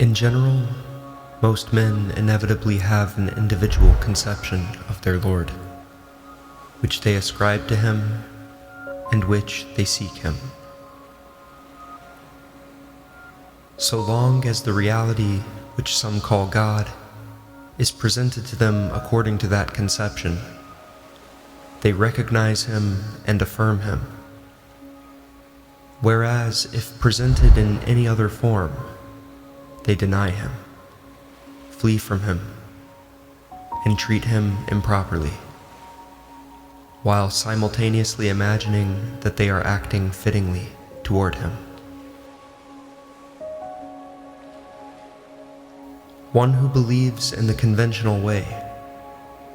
In general, most men inevitably have an individual conception of their Lord, which they ascribe to him and which they seek him. So long as the reality which some call God is presented to them according to that conception, they recognize him and affirm him. Whereas if presented in any other form, they deny him, flee from him, and treat him improperly, while simultaneously imagining that they are acting fittingly toward him. One who believes in the conventional way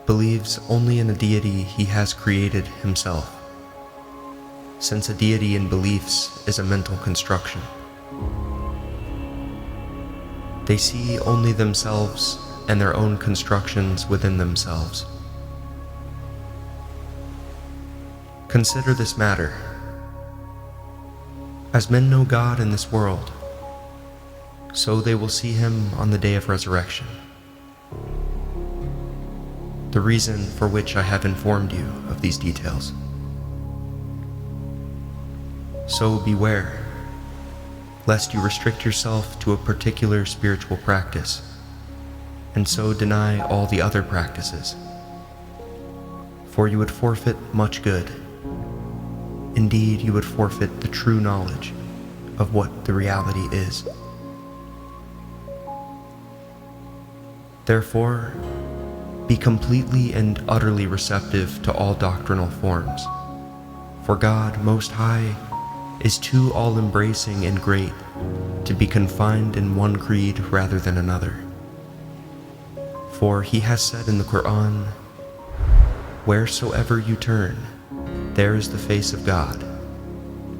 believes only in a deity he has created himself, since a deity in beliefs is a mental construction. They see only themselves and their own constructions within themselves. Consider this matter. As men know God in this world, so they will see him on the day of resurrection. The reason for which I have informed you of these details. So beware, lest you restrict yourself to a particular spiritual practice, and so deny all the other practices, for you would forfeit much good. Indeed, you would forfeit the true knowledge of what the reality is. Therefore, be completely and utterly receptive to all doctrinal forms, for God Most High is too all-embracing and great to be confined in one creed rather than another. For he has said in the Quran, "Wheresoever you turn, there is the face of God,"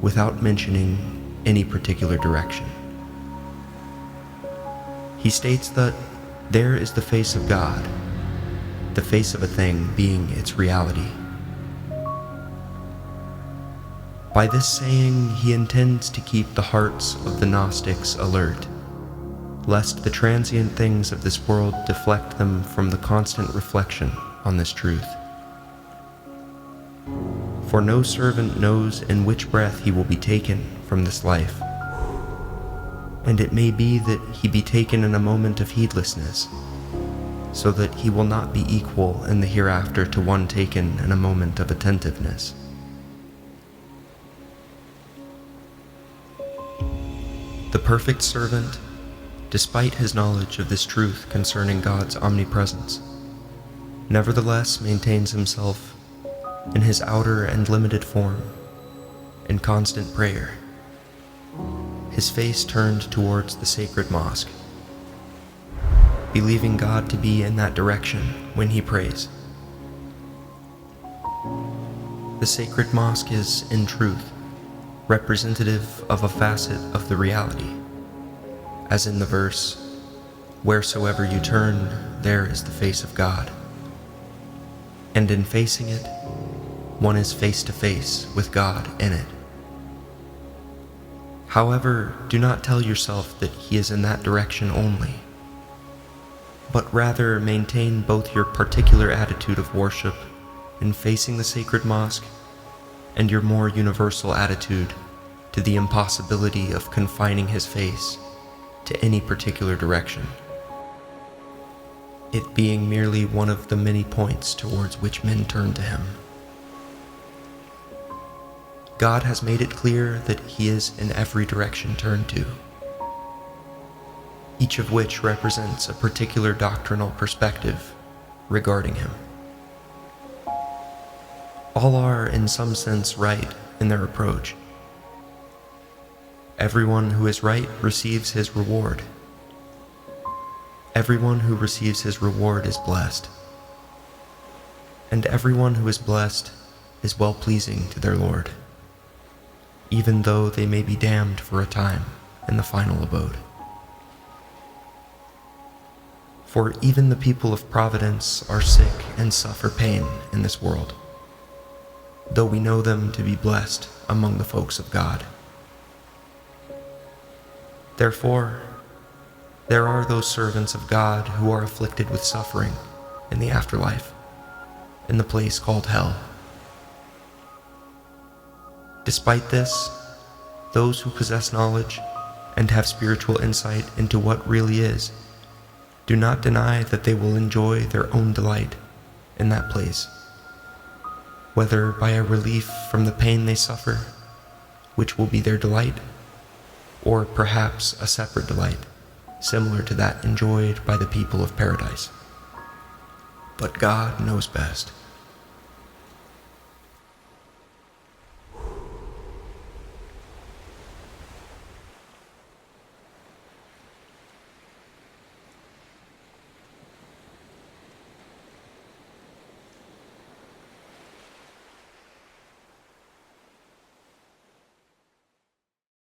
without mentioning any particular direction. He states that there is the face of God, the face of a thing being its reality. By this saying, he intends to keep the hearts of the Gnostics alert, lest the transient things of this world deflect them from the constant reflection on this truth. For no servant knows in which breath he will be taken from this life, and it may be that he be taken in a moment of heedlessness, so that he will not be equal in the hereafter to one taken in a moment of attentiveness. The perfect servant, despite his knowledge of this truth concerning God's omnipresence, nevertheless maintains himself in his outer and limited form, in constant prayer, his face turned towards the sacred mosque, believing God to be in that direction when he prays. The sacred mosque is, in truth, representative of a facet of the reality, as in the verse, "Wheresoever you turn, there is the face of God." And in facing it, one is face to face with God in it. However, do not tell yourself that he is in that direction only, but rather maintain both your particular attitude of worship in facing the sacred mosque and your more universal attitude to the impossibility of confining his face to any particular direction, it being merely one of the many points towards which men turn to him. God has made it clear that he is in every direction turned to, each of which represents a particular doctrinal perspective regarding him. All are, in some sense, right in their approach. Everyone who is right receives his reward. Everyone who receives his reward is blessed. And everyone who is blessed is well-pleasing to their Lord, even though they may be damned for a time in the final abode. For even the people of providence are sick and suffer pain in this world, though we know them to be blessed among the folks of God. Therefore, There are those servants of God who are afflicted with suffering in the afterlife, in the place called hell. Despite this, those who possess knowledge and have spiritual insight into what really is do not deny that they will enjoy their own delight in that place, whether by a relief from the pain they suffer, which will be their delight, or perhaps a separate delight, similar to that enjoyed by the people of paradise. But God knows best.